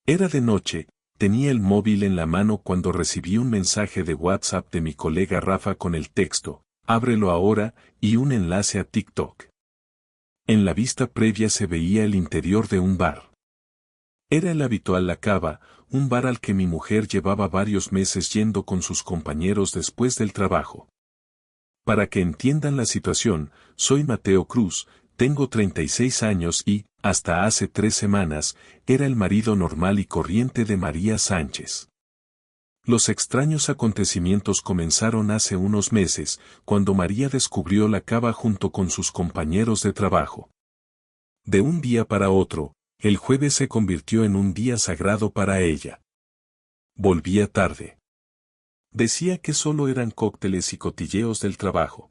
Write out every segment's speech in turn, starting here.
Era de noche, tenía el móvil en la mano cuando recibí un mensaje de WhatsApp de mi colega Rafa con el texto, ábrelo ahora, y un enlace a TikTok. En la vista previa se veía el interior de un bar. Era el habitual La Cava, un bar al que mi mujer llevaba varios meses yendo con sus compañeros después del trabajo. Para que entiendan la situación, soy Mateo Cruz, tengo 36 años y, hasta hace 3 semanas, era el marido normal y corriente de María Sánchez. Los extraños acontecimientos comenzaron hace unos meses, cuando María descubrió La Cava junto con sus compañeros de trabajo. De un día para otro, el jueves se convirtió en un día sagrado para ella. Volvía tarde. Decía que solo eran cócteles y cotilleos del trabajo.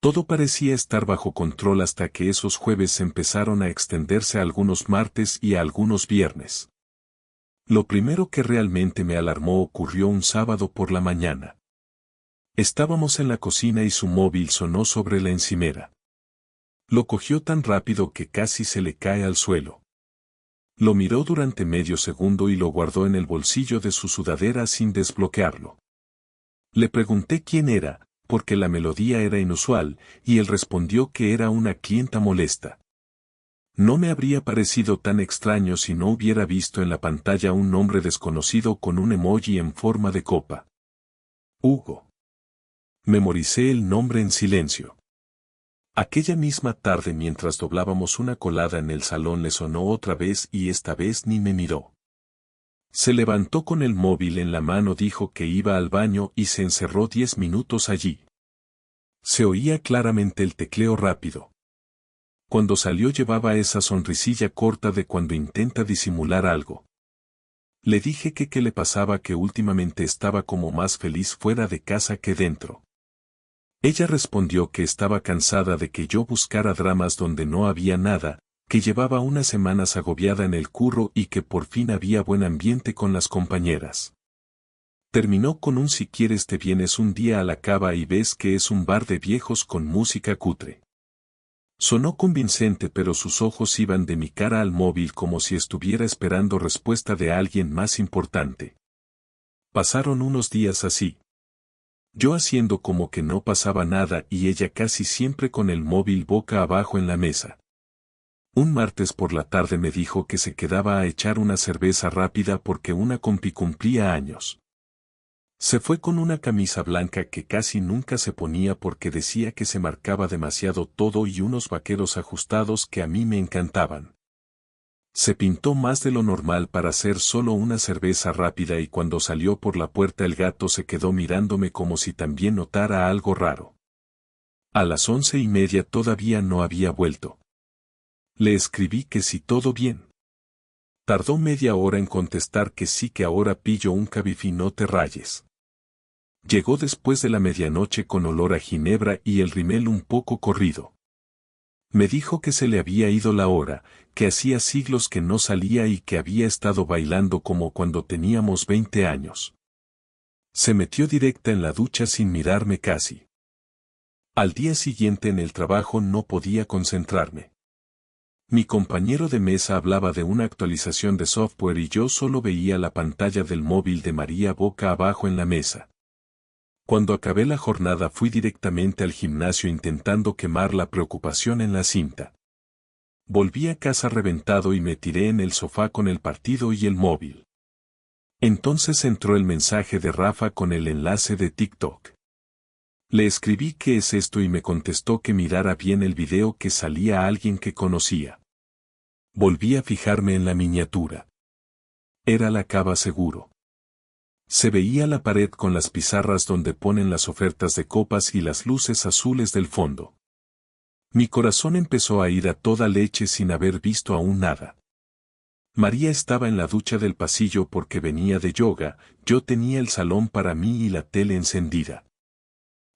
Todo parecía estar bajo control hasta que esos jueves empezaron a extenderse a algunos martes y a algunos viernes. Lo primero que realmente me alarmó ocurrió un sábado por la mañana. Estábamos en la cocina y su móvil sonó sobre la encimera. Lo cogió tan rápido que casi se le cae al suelo. Lo miró durante medio segundo y lo guardó en el bolsillo de su sudadera sin desbloquearlo. Le pregunté quién era, porque la melodía era inusual, y él respondió que era una clienta molesta. No me habría parecido tan extraño si no hubiera visto en la pantalla un nombre desconocido con un emoji en forma de copa. Hugo. Memoricé el nombre en silencio. Aquella misma tarde mientras doblábamos una colada en el salón le sonó otra vez y esta vez ni me miró. Se levantó con el móvil en la mano, dijo que iba al baño y se encerró 10 minutos allí. Se oía claramente el tecleo rápido. Cuando salió llevaba esa sonrisilla corta de cuando intenta disimular algo. Le dije que qué le pasaba, que últimamente estaba como más feliz fuera de casa que dentro. Ella respondió que estaba cansada de que yo buscara dramas donde no había nada, que llevaba unas semanas agobiada en el curro y que por fin había buen ambiente con las compañeras. Terminó con un si quieres te vienes un día a La Cava y ves que es un bar de viejos con música cutre. Sonó convincente, pero sus ojos iban de mi cara al móvil como si estuviera esperando respuesta de alguien más importante. Pasaron unos días así. Yo haciendo como que no pasaba nada y ella casi siempre con el móvil boca abajo en la mesa. Un martes por la tarde me dijo que se quedaba a echar una cerveza rápida porque una compi cumplía años. Se fue con una camisa blanca que casi nunca se ponía porque decía que se marcaba demasiado todo y unos vaqueros ajustados que a mí me encantaban. Se pintó más de lo normal para hacer solo una cerveza rápida y cuando salió por la puerta el gato se quedó mirándome como si también notara algo raro. A las 11:30 todavía no había vuelto. Le escribí que si todo bien. Tardó media hora en contestar que sí, que ahora pillo un cabify, no te rayes. Llegó después de la medianoche con olor a ginebra y el rimel un poco corrido. Me dijo que se le había ido la hora, que hacía siglos que no salía y que había estado bailando como cuando teníamos 20 años. Se metió directa en la ducha sin mirarme casi. Al día siguiente en el trabajo no podía concentrarme. Mi compañero de mesa hablaba de una actualización de software y yo solo veía la pantalla del móvil de María boca abajo en la mesa. Cuando acabé la jornada fui directamente al gimnasio intentando quemar la preocupación en la cinta. Volví a casa reventado y me tiré en el sofá con el partido y el móvil. Entonces entró el mensaje de Rafa con el enlace de TikTok. Le escribí qué es esto y me contestó que mirara bien el video, que salía alguien que conocía. Volví a fijarme en la miniatura. Era La Cava seguro. Se veía la pared con las pizarras donde ponen las ofertas de copas y las luces azules del fondo. Mi corazón empezó a ir a toda leche sin haber visto aún nada. María estaba en la ducha del pasillo porque venía de yoga, yo tenía el salón para mí y la tele encendida.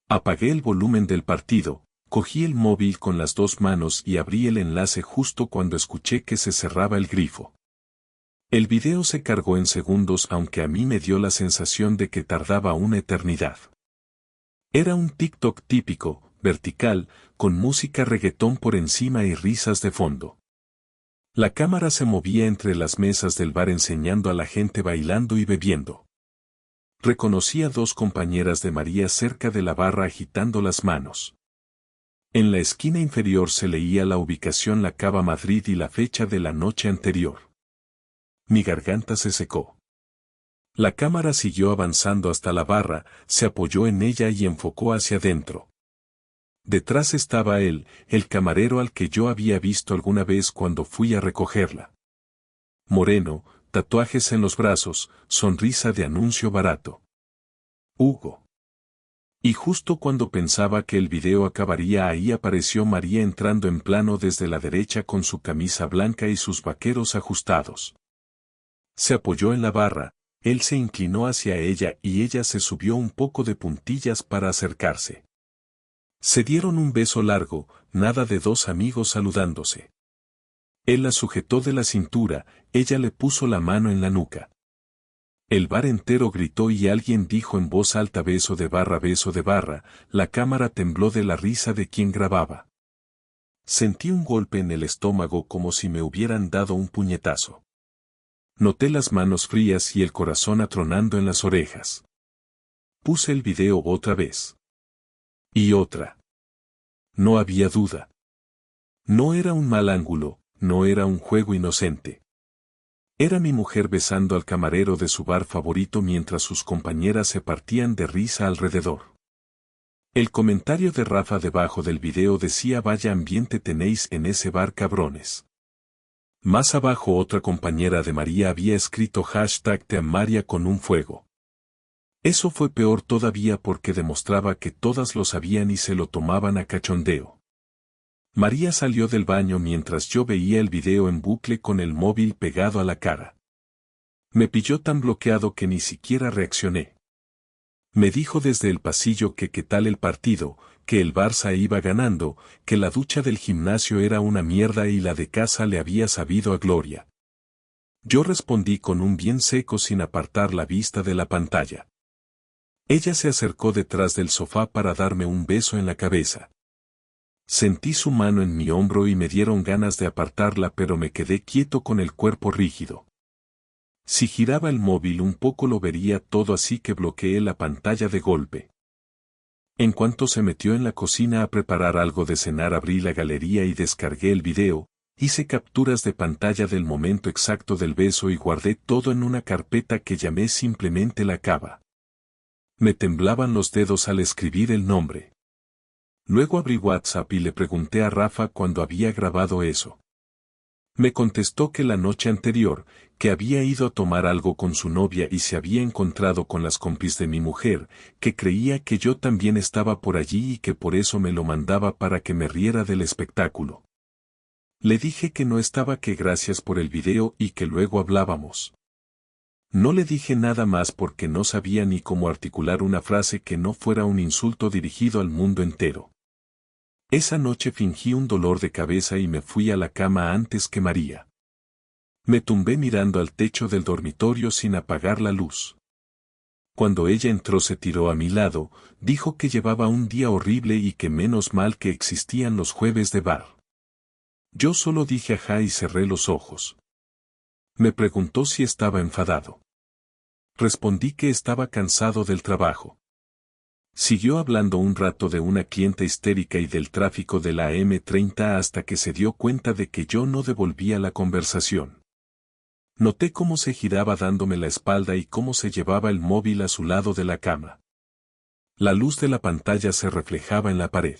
Apagué el volumen del partido, cogí el móvil con las 2 manos y abrí el enlace justo cuando escuché que se cerraba el grifo. El video se cargó en segundos, aunque a mí me dio la sensación de que tardaba una eternidad. Era un TikTok típico, vertical, con música reggaetón por encima y risas de fondo. La cámara se movía entre las mesas del bar enseñando a la gente bailando y bebiendo. Reconocí a dos compañeras de María cerca de la barra agitando las manos. En la esquina inferior se leía la ubicación La Cava Madrid y la fecha de la noche anterior. Mi garganta se secó. La cámara siguió avanzando hasta la barra, se apoyó en ella y enfocó hacia adentro. Detrás estaba él, el camarero al que yo había visto alguna vez cuando fui a recogerla. Moreno, tatuajes en los brazos, sonrisa de anuncio barato. Hugo. Y justo cuando pensaba que el video acabaría ahí apareció María entrando en plano desde la derecha con su camisa blanca y sus vaqueros ajustados. Se apoyó en la barra, él se inclinó hacia ella y ella se subió un poco de puntillas para acercarse. Se dieron un beso largo, nada de dos amigos saludándose. Él la sujetó de la cintura, ella le puso la mano en la nuca. El bar entero gritó y alguien dijo en voz alta beso de barra, la cámara tembló de la risa de quien grababa. Sentí un golpe en el estómago como si me hubieran dado un puñetazo. Noté las manos frías y el corazón atronando en las orejas. Puse el video otra vez. Y otra. No había duda. No era un mal ángulo, no era un juego inocente. Era mi mujer besando al camarero de su bar favorito mientras sus compañeras se partían de risa alrededor. El comentario de Rafa debajo del video decía vaya ambiente tenéis en ese bar cabrones. Más abajo otra compañera de María había escrito hashtag te amaría con un fuego. Eso fue peor todavía porque demostraba que todas lo sabían y se lo tomaban a cachondeo. María salió del baño mientras yo veía el video en bucle con el móvil pegado a la cara. Me pilló tan bloqueado que ni siquiera reaccioné. Me dijo desde el pasillo que qué tal el partido, que el Barça iba ganando, que la ducha del gimnasio era una mierda y la de casa le había sabido a gloria. Yo respondí con un bien seco sin apartar la vista de la pantalla. Ella se acercó detrás del sofá para darme un beso en la cabeza. Sentí su mano en mi hombro y me dieron ganas de apartarla pero me quedé quieto con el cuerpo rígido. Si giraba el móvil un poco lo vería todo así que bloqueé la pantalla de golpe. En cuanto se metió en la cocina a preparar algo de cenar abrí la galería y descargué el video, hice capturas de pantalla del momento exacto del beso y guardé todo en una carpeta que llamé simplemente La Cava. Me temblaban los dedos al escribir el nombre. Luego abrí WhatsApp y le pregunté a Rafa cuándo había grabado eso. Me contestó que la noche anterior, que había ido a tomar algo con su novia y se había encontrado con las compis de mi mujer, que creía que yo también estaba por allí y que por eso me lo mandaba para que me riera del espectáculo. Le dije que no estaba, que gracias por el video y que luego hablábamos. No le dije nada más porque no sabía ni cómo articular una frase que no fuera un insulto dirigido al mundo entero. Esa noche fingí un dolor de cabeza y me fui a la cama antes que María. Me tumbé mirando al techo del dormitorio sin apagar la luz. Cuando ella entró se tiró a mi lado, dijo que llevaba un día horrible y que menos mal que existían los jueves de bar. Yo solo dije ajá y cerré los ojos. Me preguntó si estaba enfadado. Respondí que estaba cansado del trabajo. Siguió hablando un rato de una clienta histérica y del tráfico de la M30 hasta que se dio cuenta de que yo no devolvía la conversación. Noté cómo se giraba dándome la espalda y cómo se llevaba el móvil a su lado de la cama. La luz de la pantalla se reflejaba en la pared.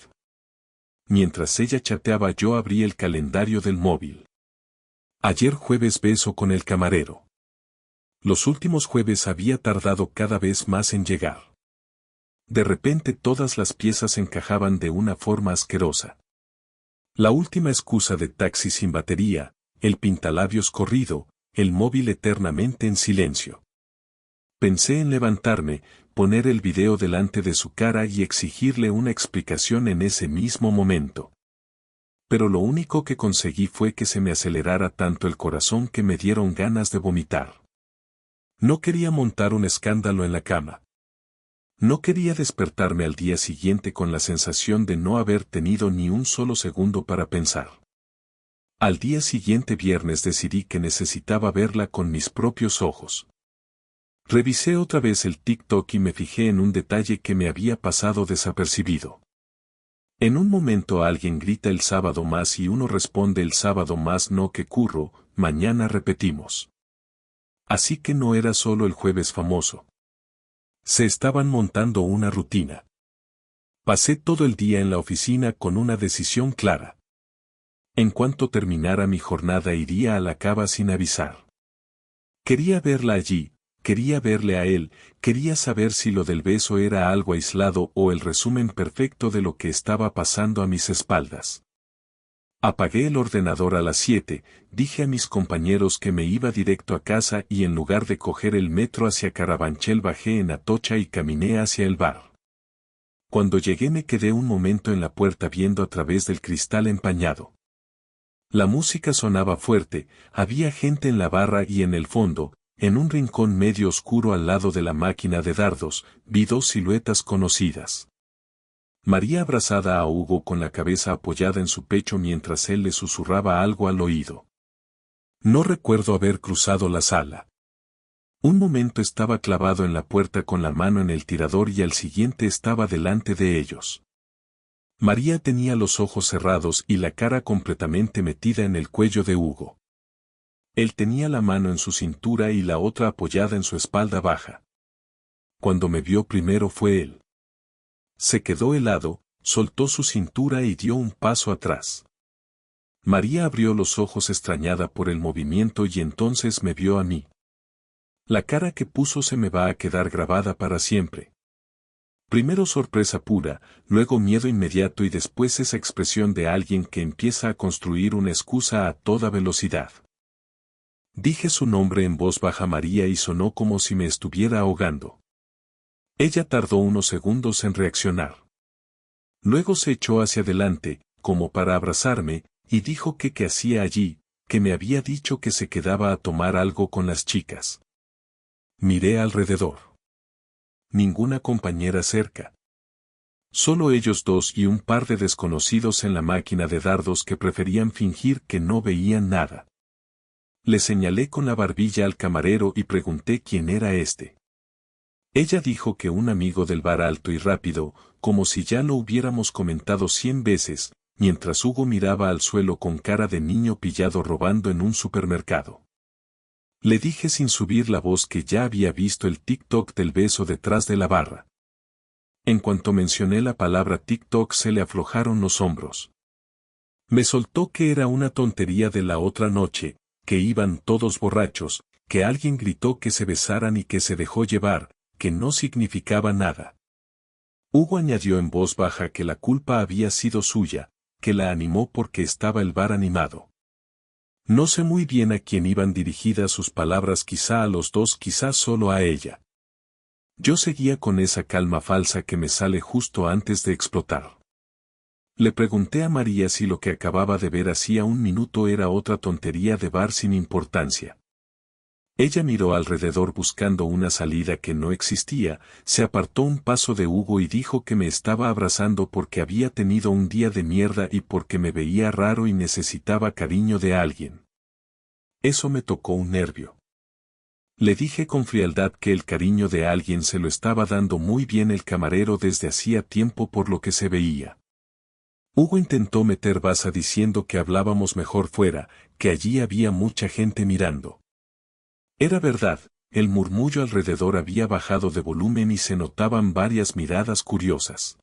Mientras ella chateaba yo abrí el calendario del móvil. Ayer jueves beso con el camarero. Los últimos jueves había tardado cada vez más en llegar. De repente todas las piezas encajaban de una forma asquerosa. La última excusa de taxi sin batería, el pintalabios corrido, el móvil eternamente en silencio. Pensé en levantarme, poner el video delante de su cara y exigirle una explicación en ese mismo momento. Pero lo único que conseguí fue que se me acelerara tanto el corazón que me dieron ganas de vomitar. No quería montar un escándalo en la cama. No quería despertarme al día siguiente con la sensación de no haber tenido ni un solo segundo para pensar. Al día siguiente viernes decidí que necesitaba verla con mis propios ojos. Revisé otra vez el TikTok y me fijé en un detalle que me había pasado desapercibido. En un momento alguien grita el sábado más y uno responde el sábado más no que curro, mañana repetimos. Así que no era solo el jueves famoso. Se estaban montando una rutina. Pasé todo el día en la oficina con una decisión clara. En cuanto terminara mi jornada iría a la cava sin avisar. Quería verla allí, quería verle a él, quería saber si lo del beso era algo aislado o el resumen perfecto de lo que estaba pasando a mis espaldas. Apagué el ordenador a las 7, dije a mis compañeros que me iba directo a casa y en lugar de coger el metro hacia Carabanchel bajé en Atocha y caminé hacia el bar. Cuando llegué me quedé un momento en la puerta viendo a través del cristal empañado. La música sonaba fuerte, había gente en la barra y en el fondo, en un rincón medio oscuro al lado de la máquina de dardos, vi dos siluetas conocidas. María abrazada a Hugo con la cabeza apoyada en su pecho mientras él le susurraba algo al oído. No recuerdo haber cruzado la sala. Un momento estaba clavado en la puerta con la mano en el tirador y al siguiente estaba delante de ellos. María tenía los ojos cerrados y la cara completamente metida en el cuello de Hugo. Él tenía la mano en su cintura y la otra apoyada en su espalda baja. Cuando me vio primero fue él. Se quedó helado, soltó su cintura y dio un paso atrás. María abrió los ojos extrañada por el movimiento y entonces me vio a mí. La cara que puso se me va a quedar grabada para siempre. Primero sorpresa pura, luego miedo inmediato y después esa expresión de alguien que empieza a construir una excusa a toda velocidad. Dije su nombre en voz baja María y sonó como si me estuviera ahogando. Ella tardó unos segundos en reaccionar. Luego se echó hacia adelante, como para abrazarme, y dijo que qué hacía allí, que me había dicho que se quedaba a tomar algo con las chicas. Miré alrededor. Ninguna compañera cerca. Solo ellos dos y un par de desconocidos en la máquina de dardos que preferían fingir que no veían nada. Le señalé con la barbilla al camarero y pregunté quién era este. Ella dijo que un amigo del bar alto y rápido, como si ya lo hubiéramos comentado 100 veces, mientras Hugo miraba al suelo con cara de niño pillado robando en un supermercado. Le dije sin subir la voz que ya había visto el TikTok del beso detrás de la barra. En cuanto mencioné la palabra TikTok se le aflojaron los hombros. Me soltó que era una tontería de la otra noche, que iban todos borrachos, que alguien gritó que se besaran y que se dejó llevar, que no significaba nada. Hugo añadió en voz baja que la culpa había sido suya, que la animó porque estaba el bar animado. No sé muy bien a quién iban dirigidas sus palabras, quizá a los dos, quizá solo a ella. Yo seguía con esa calma falsa que me sale justo antes de explotar. Le pregunté a María si lo que acababa de ver hacía un minuto era otra tontería de bar sin importancia. Ella miró alrededor buscando una salida que no existía, se apartó un paso de Hugo y dijo que me estaba abrazando porque había tenido un día de mierda y porque me veía raro y necesitaba cariño de alguien. Eso me tocó un nervio. Le dije con frialdad que el cariño de alguien se lo estaba dando muy bien el camarero desde hacía tiempo por lo que se veía. Hugo intentó meter baza diciendo que hablábamos mejor fuera, que allí había mucha gente mirando. Era verdad, el murmullo alrededor había bajado de volumen y se notaban varias miradas curiosas.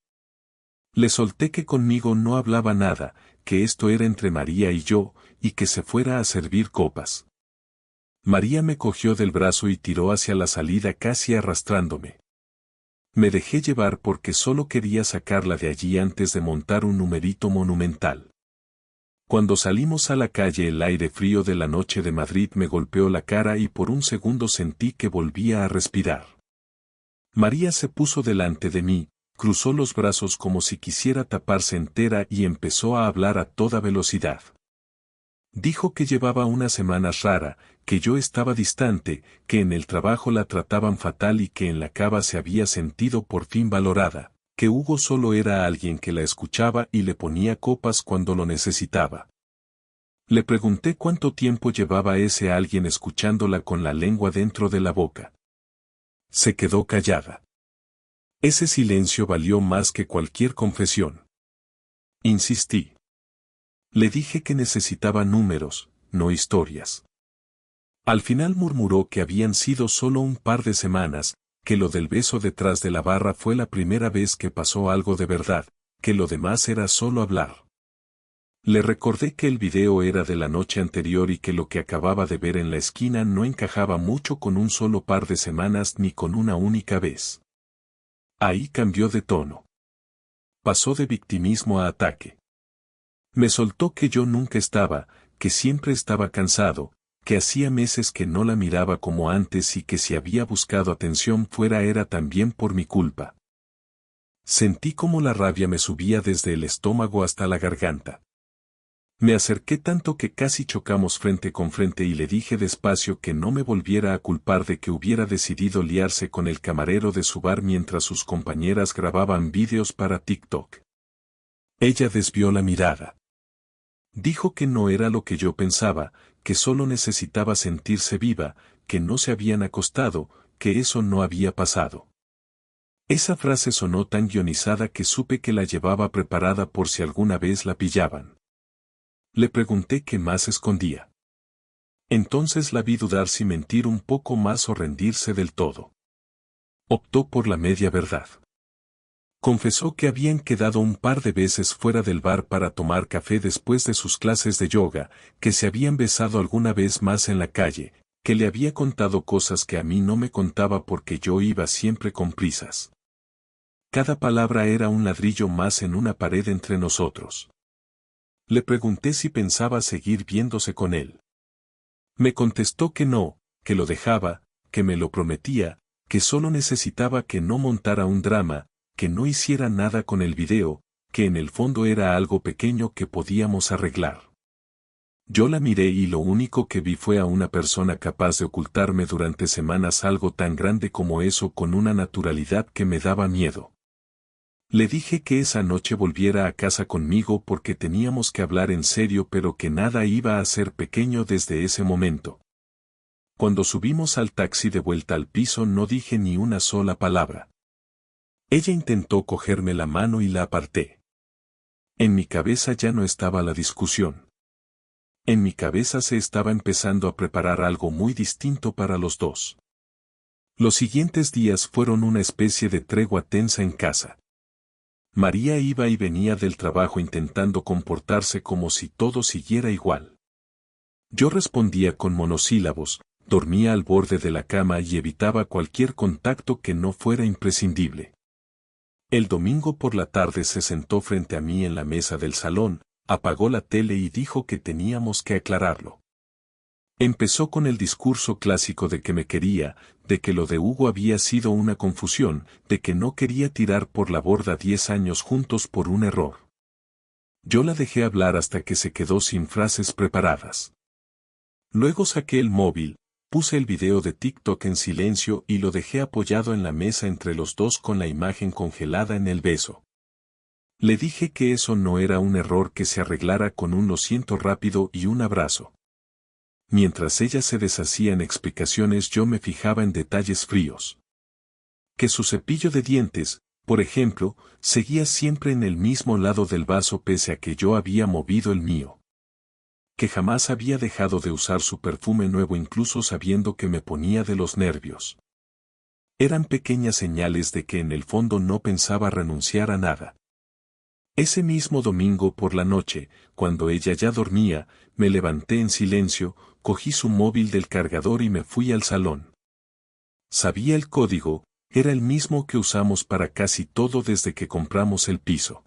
Le solté que conmigo no hablaba nada, que esto era entre María y yo, y que se fuera a servir copas. María me cogió del brazo y tiró hacia la salida casi arrastrándome. Me dejé llevar porque solo quería sacarla de allí antes de montar un numerito monumental. Cuando salimos a la calle el aire frío de la noche de Madrid me golpeó la cara y por un segundo sentí que volvía a respirar. María se puso delante de mí, cruzó los brazos como si quisiera taparse entera y empezó a hablar a toda velocidad. Dijo que llevaba unas semanas rara, que yo estaba distante, que en el trabajo la trataban fatal y que en la cava se había sentido por fin valorada, que Hugo solo era alguien que la escuchaba y le ponía copas cuando lo necesitaba. Le pregunté cuánto tiempo llevaba ese alguien escuchándola con la lengua dentro de la boca. Se quedó callada. Ese silencio valió más que cualquier confesión. Insistí. Le dije que necesitaba números, no historias. Al final murmuró que habían sido solo un par de semanas, que lo del beso detrás de la barra fue la primera vez que pasó algo de verdad, que lo demás era solo hablar. Le recordé que el video era de la noche anterior y que lo que acababa de ver en la esquina no encajaba mucho con un solo par de semanas ni con una única vez. Ahí cambió de tono. Pasó de victimismo a ataque. Me soltó que yo nunca estaba, que siempre estaba cansado, que hacía meses que no la miraba como antes y que si había buscado atención fuera era también por mi culpa. Sentí como la rabia me subía desde el estómago hasta la garganta. Me acerqué tanto que casi chocamos frente con frente y le dije despacio que no me volviera a culpar de que hubiera decidido liarse con el camarero de su bar mientras sus compañeras grababan vídeos para TikTok. Ella desvió la mirada. Dijo que no era lo que yo pensaba, que solo necesitaba sentirse viva, que no se habían acostado, que eso no había pasado. Esa frase sonó tan guionizada que supe que la llevaba preparada por si alguna vez la pillaban. Le pregunté qué más escondía. Entonces la vi dudar si mentir un poco más o rendirse del todo. Optó por la media verdad. Confesó que habían quedado un par de veces fuera del bar para tomar café después de sus clases de yoga, que se habían besado alguna vez más en la calle, que le había contado cosas que a mí no me contaba porque yo iba siempre con prisas. Cada palabra era un ladrillo más en una pared entre nosotros. Le pregunté si pensaba seguir viéndose con él. Me contestó que no, que lo dejaba, que me lo prometía, que solo necesitaba que no montara un drama, que no hiciera nada con el video, que en el fondo era algo pequeño que podíamos arreglar. Yo la miré y lo único que vi fue a una persona capaz de ocultarme durante semanas algo tan grande como eso con una naturalidad que me daba miedo. Le dije que esa noche volviera a casa conmigo porque teníamos que hablar en serio pero que nada iba a ser pequeño desde ese momento. Cuando subimos al taxi de vuelta al piso no dije ni una sola palabra. Ella intentó cogerme la mano y la aparté. En mi cabeza ya no estaba la discusión. En mi cabeza se estaba empezando a preparar algo muy distinto para los dos. Los siguientes días fueron una especie de tregua tensa en casa. María iba y venía del trabajo intentando comportarse como si todo siguiera igual. Yo respondía con monosílabos, dormía al borde de la cama y evitaba cualquier contacto que no fuera imprescindible. El domingo por la tarde se sentó frente a mí en la mesa del salón, apagó la tele y dijo que teníamos que aclararlo. Empezó con el discurso clásico de que me quería, de que lo de Hugo había sido una confusión, de que no quería tirar por la borda 10 años juntos por un error. Yo la dejé hablar hasta que se quedó sin frases preparadas. Luego saqué el móvil, puse el video de TikTok en silencio y lo dejé apoyado en la mesa entre los dos con la imagen congelada en el beso. Le dije que eso no era un error que se arreglara con un lo siento rápido y un abrazo. Mientras ella se deshacía en explicaciones yo me fijaba en detalles fríos. Que su cepillo de dientes, por ejemplo, seguía siempre en el mismo lado del vaso pese a que yo había movido el mío. Que jamás había dejado de usar su perfume nuevo incluso sabiendo que me ponía de los nervios. Eran pequeñas señales de que en el fondo no pensaba renunciar a nada. Ese mismo domingo por la noche, cuando ella ya dormía, me levanté en silencio, cogí su móvil del cargador y me fui al salón. Sabía el código, era el mismo que usamos para casi todo desde que compramos el piso.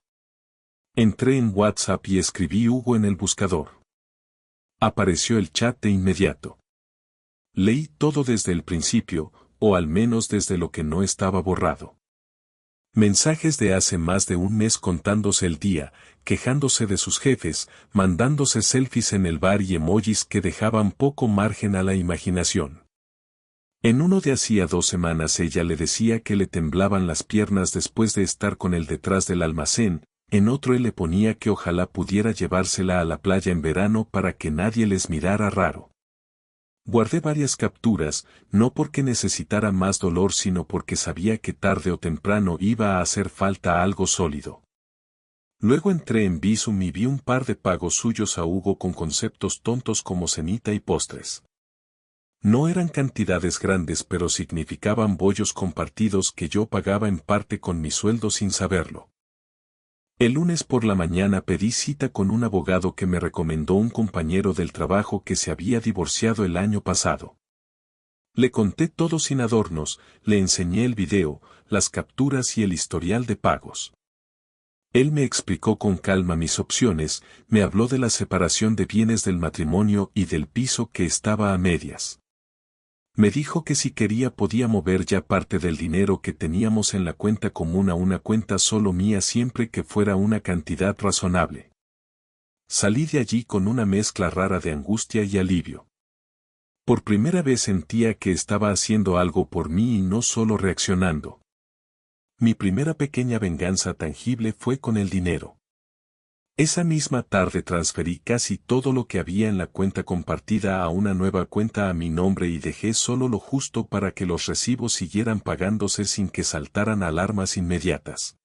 Entré en WhatsApp y escribí Hugo en el buscador. Apareció el chat de inmediato. Leí todo desde el principio, o al menos desde lo que no estaba borrado. Mensajes de hace más de un mes contándose el día, quejándose de sus jefes, mandándose selfies en el bar y emojis que dejaban poco margen a la imaginación. En uno de hacía 2 semanas ella le decía que le temblaban las piernas después de estar con él detrás del almacén, en otro él le ponía que ojalá pudiera llevársela a la playa en verano para que nadie les mirara raro. Guardé varias capturas, no porque necesitara más dolor sino porque sabía que tarde o temprano iba a hacer falta algo sólido. Luego entré en Bizum y vi un par de pagos suyos a Hugo con conceptos tontos como cenita y postres. No eran cantidades grandes pero significaban bollos compartidos que yo pagaba en parte con mi sueldo sin saberlo. El lunes por la mañana pedí cita con un abogado que me recomendó un compañero del trabajo que se había divorciado el año pasado. Le conté todo sin adornos, le enseñé el video, las capturas y el historial de pagos. Él me explicó con calma mis opciones, me habló de la separación de bienes del matrimonio y del piso que estaba a medias. Me dijo que si quería podía mover ya parte del dinero que teníamos en la cuenta común a una cuenta solo mía siempre que fuera una cantidad razonable. Salí de allí con una mezcla rara de angustia y alivio. Por primera vez sentía que estaba haciendo algo por mí y no solo reaccionando. Mi primera pequeña venganza tangible fue con el dinero. Esa misma tarde transferí casi todo lo que había en la cuenta compartida a una nueva cuenta a mi nombre y dejé solo lo justo para que los recibos siguieran pagándose sin que saltaran alarmas inmediatas.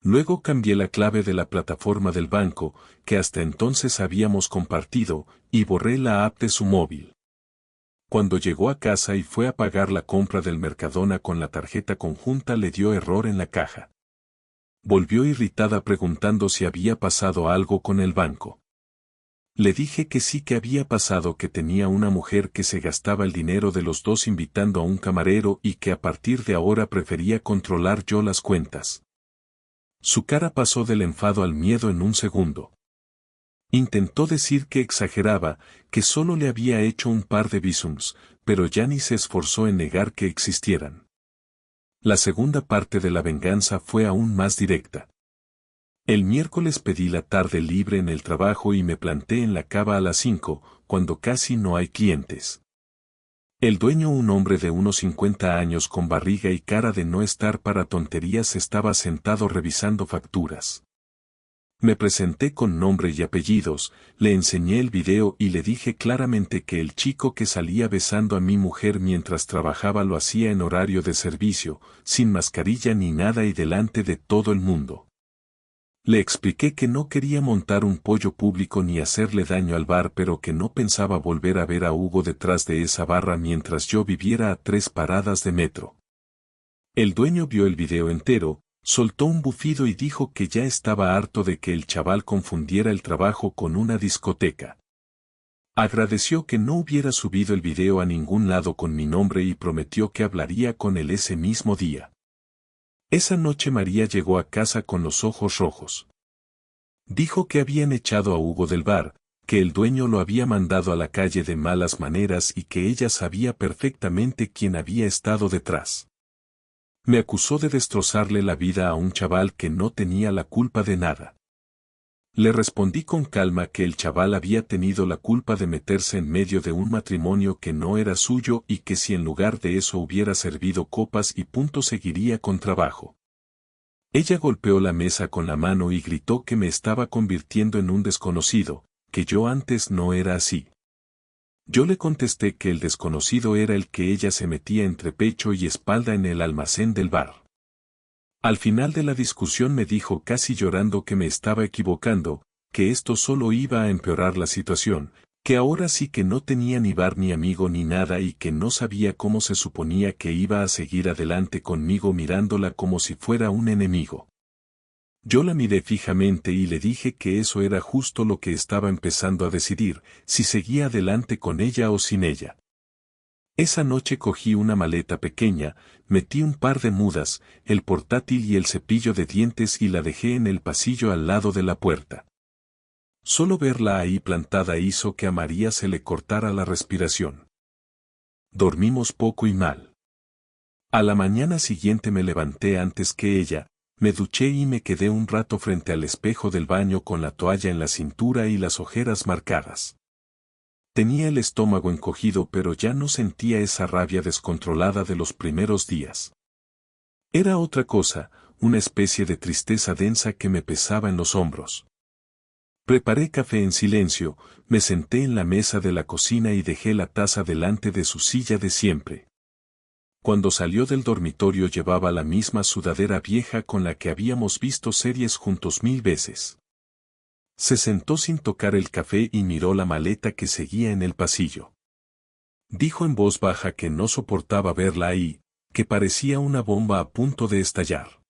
Luego cambié la clave de la plataforma del banco, que hasta entonces habíamos compartido, y borré la app de su móvil. Cuando llegó a casa y fue a pagar la compra del Mercadona con la tarjeta conjunta le dio error en la caja. Volvió irritada preguntando si había pasado algo con el banco. Le dije que sí que había pasado, que tenía una mujer que se gastaba el dinero de los dos invitando a un camarero y que a partir de ahora prefería controlar yo las cuentas. Su cara pasó del enfado al miedo en un segundo. Intentó decir que exageraba, que solo le había hecho un par de Bizums, pero ya ni se esforzó en negar que existieran. La segunda parte de la venganza fue aún más directa. El miércoles pedí la tarde libre en el trabajo y me planté en la cava a las 5, cuando casi no hay clientes. El dueño, un hombre de unos 50 años con barriga y cara de no estar para tonterías, estaba sentado revisando facturas. Me presenté con nombre y apellidos, le enseñé el video y le dije claramente que el chico que salía besando a mi mujer mientras trabajaba lo hacía en horario de servicio, sin mascarilla ni nada y delante de todo el mundo. Le expliqué que no quería montar un pollo público ni hacerle daño al bar, pero que no pensaba volver a ver a Hugo detrás de esa barra mientras yo viviera a 3 paradas de metro. El dueño vio el video entero, soltó un bufido y dijo que ya estaba harto de que el chaval confundiera el trabajo con una discoteca. Agradeció que no hubiera subido el video a ningún lado con mi nombre y prometió que hablaría con él ese mismo día. Esa noche María llegó a casa con los ojos rojos. Dijo que habían echado a Hugo del bar, que el dueño lo había mandado a la calle de malas maneras y que ella sabía perfectamente quién había estado detrás. Me acusó de destrozarle la vida a un chaval que no tenía la culpa de nada. Le respondí con calma que el chaval había tenido la culpa de meterse en medio de un matrimonio que no era suyo y que si en lugar de eso hubiera servido copas y punto seguiría con trabajo. Ella golpeó la mesa con la mano y gritó que me estaba convirtiendo en un desconocido, que yo antes no era así. Yo le contesté que el desconocido era el que ella se metía entre pecho y espalda en el almacén del bar. Al final de la discusión me dijo casi llorando que me estaba equivocando, que esto solo iba a empeorar la situación, que ahora sí que no tenía ni bar ni amigo ni nada y que no sabía cómo se suponía que iba a seguir adelante conmigo mirándola como si fuera un enemigo. Yo la miré fijamente y le dije que eso era justo lo que estaba empezando a decidir, si seguía adelante con ella o sin ella. Esa noche cogí una maleta pequeña, metí un par de mudas, el portátil y el cepillo de dientes y la dejé en el pasillo al lado de la puerta. Solo verla ahí plantada hizo que a María se le cortara la respiración. Dormimos poco y mal. A la mañana siguiente me levanté antes que ella, me duché y me quedé un rato frente al espejo del baño con la toalla en la cintura y las ojeras marcadas. Tenía el estómago encogido pero ya no sentía esa rabia descontrolada de los primeros días. Era otra cosa, una especie de tristeza densa que me pesaba en los hombros. Preparé café en silencio, me senté en la mesa de la cocina y dejé la taza delante de su silla de siempre. Cuando salió del dormitorio llevaba la misma sudadera vieja con la que habíamos visto series juntos 1000 veces. Se sentó sin tocar el café y miró la maleta que seguía en el pasillo. Dijo en voz baja que no soportaba verla ahí, que parecía una bomba a punto de estallar.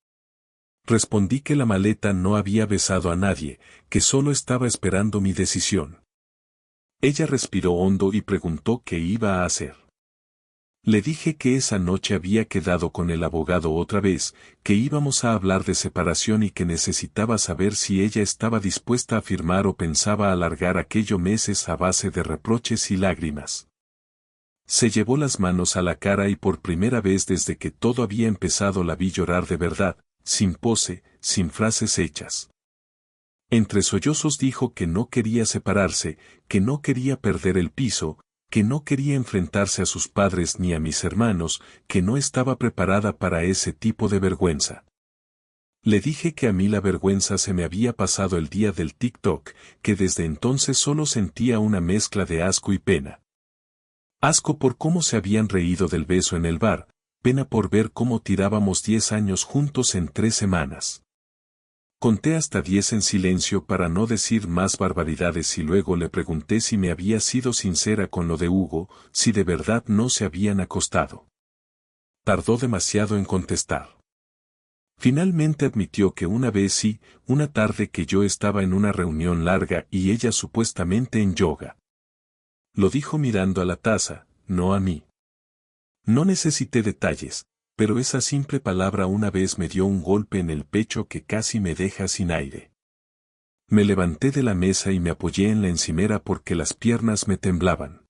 Respondí que la maleta no había besado a nadie, que solo estaba esperando mi decisión. Ella respiró hondo y preguntó qué iba a hacer. Le dije que esa noche había quedado con el abogado otra vez, que íbamos a hablar de separación y que necesitaba saber si ella estaba dispuesta a firmar o pensaba alargar aquellos meses a base de reproches y lágrimas. Se llevó las manos a la cara y por primera vez desde que todo había empezado la vi llorar de verdad, sin pose, sin frases hechas. Entre sollozos dijo que no quería separarse, que no quería perder el piso, que no quería enfrentarse a sus padres ni a mis hermanos, que no estaba preparada para ese tipo de vergüenza. Le dije que a mí la vergüenza se me había pasado el día del TikTok, que desde entonces solo sentía una mezcla de asco y pena. Asco por cómo se habían reído del beso en el bar, pena por ver cómo tirábamos 10 años juntos en 3 semanas. Conté hasta 10 en silencio para no decir más barbaridades y luego le pregunté si me había sido sincera con lo de Hugo, si de verdad no se habían acostado. Tardó demasiado en contestar. Finalmente admitió que una vez sí, una tarde que yo estaba en una reunión larga y ella supuestamente en yoga. Lo dijo mirando a la taza, no a mí. No necesité detalles, pero esa simple palabra una vez me dio un golpe en el pecho que casi me deja sin aire. Me levanté de la mesa y me apoyé en la encimera porque las piernas me temblaban.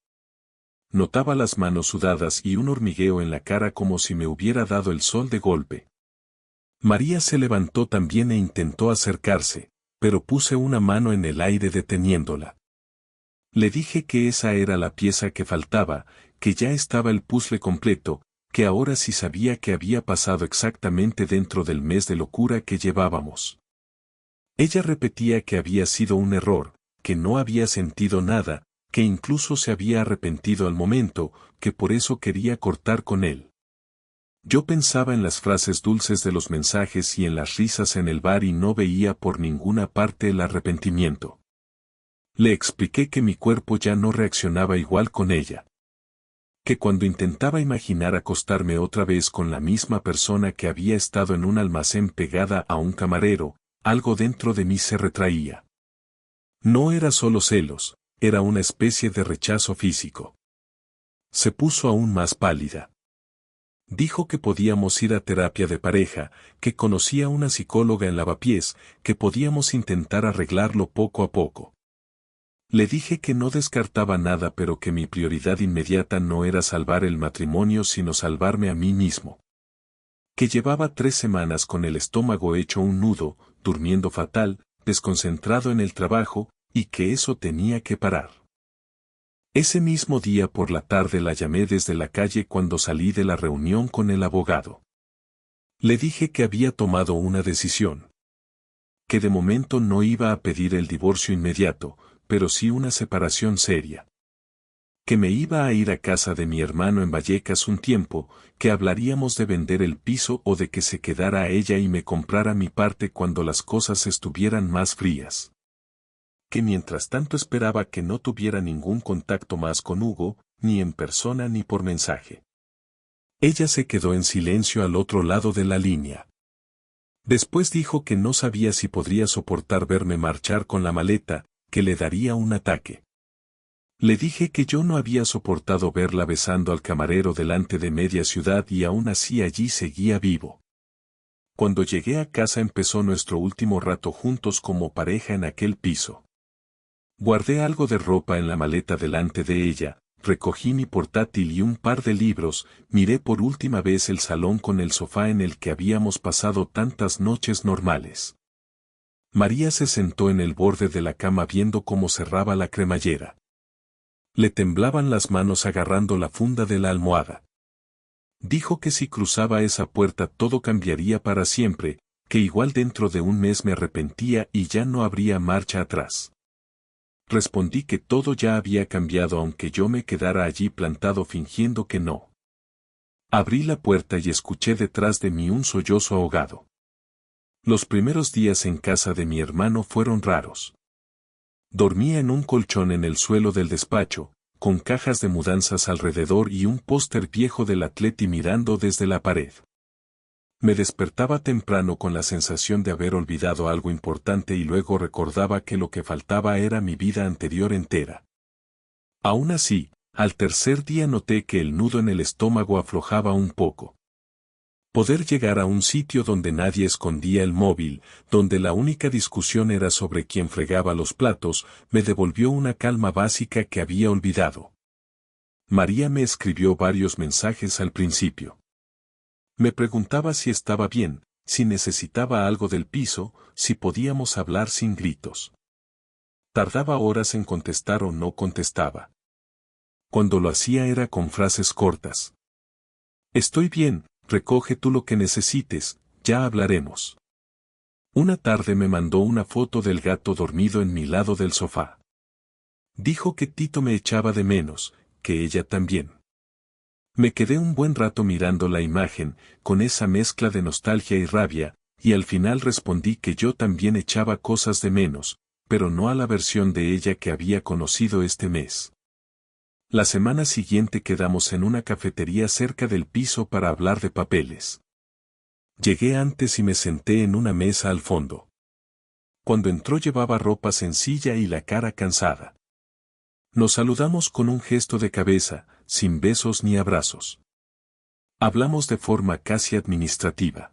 Notaba las manos sudadas y un hormigueo en la cara como si me hubiera dado el sol de golpe. María se levantó también e intentó acercarse, pero puse una mano en el aire deteniéndola. Le dije que esa era la pieza que faltaba, que ya estaba el puzzle completo, que ahora sí sabía qué había pasado exactamente dentro del mes de locura que llevábamos. Ella repetía que había sido un error, que no había sentido nada, que incluso se había arrepentido al momento, que por eso quería cortar con él. Yo pensaba en las frases dulces de los mensajes y en las risas en el bar y no veía por ninguna parte el arrepentimiento. Le expliqué que mi cuerpo ya no reaccionaba igual con ella. Que cuando intentaba imaginar acostarme otra vez con la misma persona que había estado en un almacén pegada a un camarero, algo dentro de mí se retraía. No era solo celos, era una especie de rechazo físico. Se puso aún más pálida. Dijo que podíamos ir a terapia de pareja, que conocía a una psicóloga en Lavapiés, que podíamos intentar arreglarlo poco a poco. Le dije que no descartaba nada pero que mi prioridad inmediata no era salvar el matrimonio sino salvarme a mí mismo. Que llevaba 3 semanas con el estómago hecho un nudo, durmiendo fatal, desconcentrado en el trabajo, y que eso tenía que parar. Ese mismo día por la tarde la llamé desde la calle cuando salí de la reunión con el abogado. Le dije que había tomado una decisión. Que de momento no iba a pedir el divorcio inmediato, pero sí una separación seria. Que me iba a ir a casa de mi hermano en Vallecas un tiempo, que hablaríamos de vender el piso o de que se quedara ella y me comprara mi parte cuando las cosas estuvieran más frías. Que mientras tanto esperaba que no tuviera ningún contacto más con Hugo, ni en persona ni por mensaje. Ella se quedó en silencio al otro lado de la línea. Después dijo que no sabía si podría soportar verme marchar con la maleta, que le daría un ataque. Le dije que yo no había soportado verla besando al camarero delante de media ciudad y aún así allí seguía vivo. Cuando llegué a casa empezó nuestro último rato juntos como pareja en aquel piso. Guardé algo de ropa en la maleta delante de ella, recogí mi portátil y un par de libros, miré por última vez el salón con el sofá en el que habíamos pasado tantas noches normales. María se sentó en el borde de la cama viendo cómo cerraba la cremallera. Le temblaban las manos agarrando la funda de la almohada. Dijo que si cruzaba esa puerta todo cambiaría para siempre, que igual dentro de un mes me arrepentía y ya no habría marcha atrás. Respondí que todo ya había cambiado aunque yo me quedara allí plantado fingiendo que no. Abrí la puerta y escuché detrás de mí un sollozo ahogado. Los primeros días en casa de mi hermano fueron raros. Dormía en un colchón en el suelo del despacho, con cajas de mudanzas alrededor y un póster viejo del Atleti mirando desde la pared. Me despertaba temprano con la sensación de haber olvidado algo importante y luego recordaba que lo que faltaba era mi vida anterior entera. Aún así, al tercer día noté que el nudo en el estómago aflojaba un poco. Poder llegar a un sitio donde nadie escondía el móvil, donde la única discusión era sobre quién fregaba los platos, me devolvió una calma básica que había olvidado. María me escribió varios mensajes al principio. Me preguntaba si estaba bien, si necesitaba algo del piso, si podíamos hablar sin gritos. Tardaba horas en contestar o no contestaba. Cuando lo hacía era con frases cortas. Estoy bien, recoge tú lo que necesites, ya hablaremos. Una tarde me mandó una foto del gato dormido en mi lado del sofá. Dijo que Tito me echaba de menos, que ella también. Me quedé un buen rato mirando la imagen, con esa mezcla de nostalgia y rabia, y al final respondí que yo también echaba cosas de menos, pero no a la versión de ella que había conocido este mes. La semana siguiente quedamos en una cafetería cerca del piso para hablar de papeles. Llegué antes y me senté en una mesa al fondo. Cuando entró llevaba ropa sencilla y la cara cansada. Nos saludamos con un gesto de cabeza, sin besos ni abrazos. Hablamos de forma casi administrativa.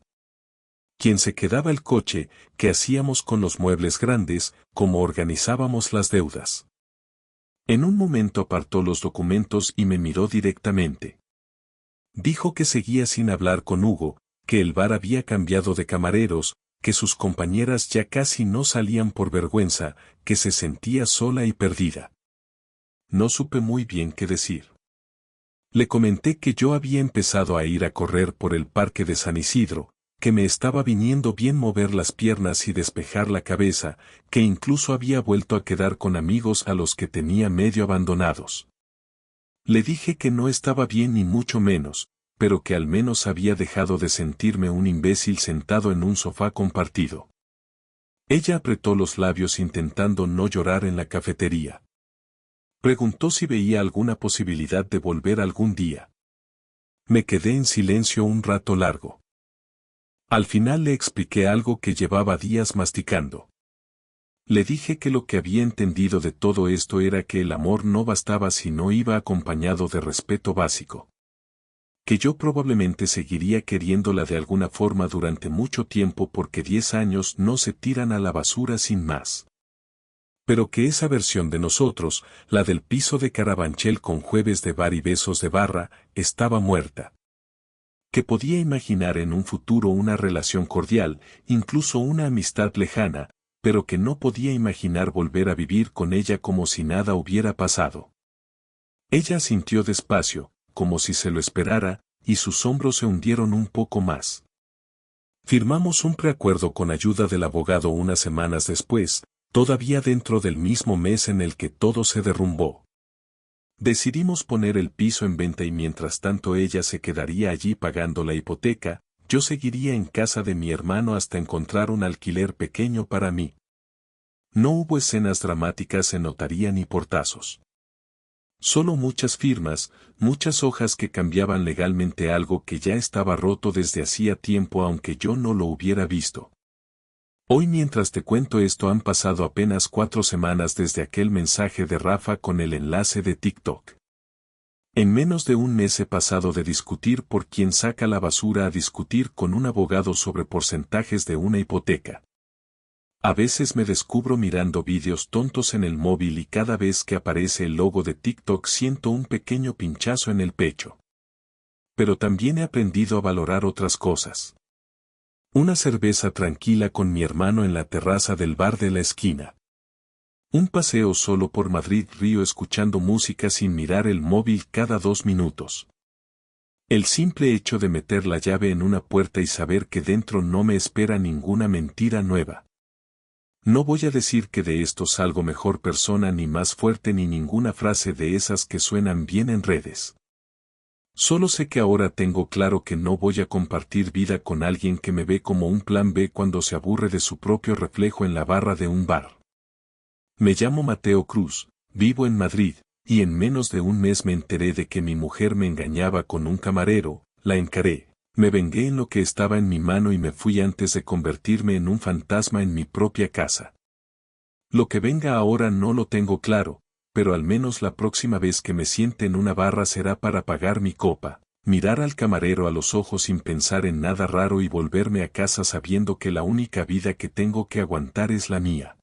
¿Quién se quedaba el coche? ¿Qué hacíamos con los muebles grandes? ¿Cómo organizábamos las deudas? En un momento apartó los documentos y me miró directamente. Dijo que seguía sin hablar con Hugo, que el bar había cambiado de camareros, que sus compañeras ya casi no salían por vergüenza, que se sentía sola y perdida. No supe muy bien qué decir. Le comenté que yo había empezado a ir a correr por el parque de San Isidro, que me estaba viniendo bien mover las piernas y despejar la cabeza, que incluso había vuelto a quedar con amigos a los que tenía medio abandonados. Le dije que no estaba bien ni mucho menos, pero que al menos había dejado de sentirme un imbécil sentado en un sofá compartido. Ella apretó los labios intentando no llorar en la cafetería. Preguntó si veía alguna posibilidad de volver algún día. Me quedé en silencio un rato largo. Al final le expliqué algo que llevaba días masticando. Le dije que lo que había entendido de todo esto era que el amor no bastaba si no iba acompañado de respeto básico. Que yo probablemente seguiría queriéndola de alguna forma durante mucho tiempo porque 10 años no se tiran a la basura sin más. Pero que esa versión de nosotros, la del piso de Carabanchel con jueves de bar y besos de barra, estaba muerta. Que podía imaginar en un futuro una relación cordial, incluso una amistad lejana, pero que no podía imaginar volver a vivir con ella como si nada hubiera pasado. Ella asintió despacio, como si se lo esperara, y sus hombros se hundieron un poco más. Firmamos un preacuerdo con ayuda del abogado unas semanas después, todavía dentro del mismo mes en el que todo se derrumbó. Decidimos poner el piso en venta y mientras tanto ella se quedaría allí pagando la hipoteca, yo seguiría en casa de mi hermano hasta encontrar un alquiler pequeño para mí. No hubo escenas dramáticas en notaría ni portazos. Solo muchas firmas, muchas hojas que cambiaban legalmente algo que ya estaba roto desde hacía tiempo aunque yo no lo hubiera visto. Hoy mientras te cuento esto han pasado apenas 4 semanas desde aquel mensaje de Rafa con el enlace de TikTok. En menos de un mes he pasado de discutir por quién saca la basura a discutir con un abogado sobre porcentajes de una hipoteca. A veces me descubro mirando vídeos tontos en el móvil y cada vez que aparece el logo de TikTok siento un pequeño pinchazo en el pecho. Pero también he aprendido a valorar otras cosas. Una cerveza tranquila con mi hermano en la terraza del bar de la esquina. Un paseo solo por Madrid Río escuchando música sin mirar el móvil cada 2 minutos. El simple hecho de meter la llave en una puerta y saber que dentro no me espera ninguna mentira nueva. No voy a decir que de esto salgo mejor persona ni más fuerte ni ninguna frase de esas que suenan bien en redes. Solo sé que ahora tengo claro que no voy a compartir vida con alguien que me ve como un plan B cuando se aburre de su propio reflejo en la barra de un bar. Me llamo Mateo Cruz, vivo en Madrid, y en menos de un mes me enteré de que mi mujer me engañaba con un camarero, la encaré, me vengué en lo que estaba en mi mano y me fui antes de convertirme en un fantasma en mi propia casa. Lo que venga ahora no lo tengo claro, pero al menos la próxima vez que me siente en una barra será para pagar mi copa, mirar al camarero a los ojos sin pensar en nada raro y volverme a casa sabiendo que la única vida que tengo que aguantar es la mía.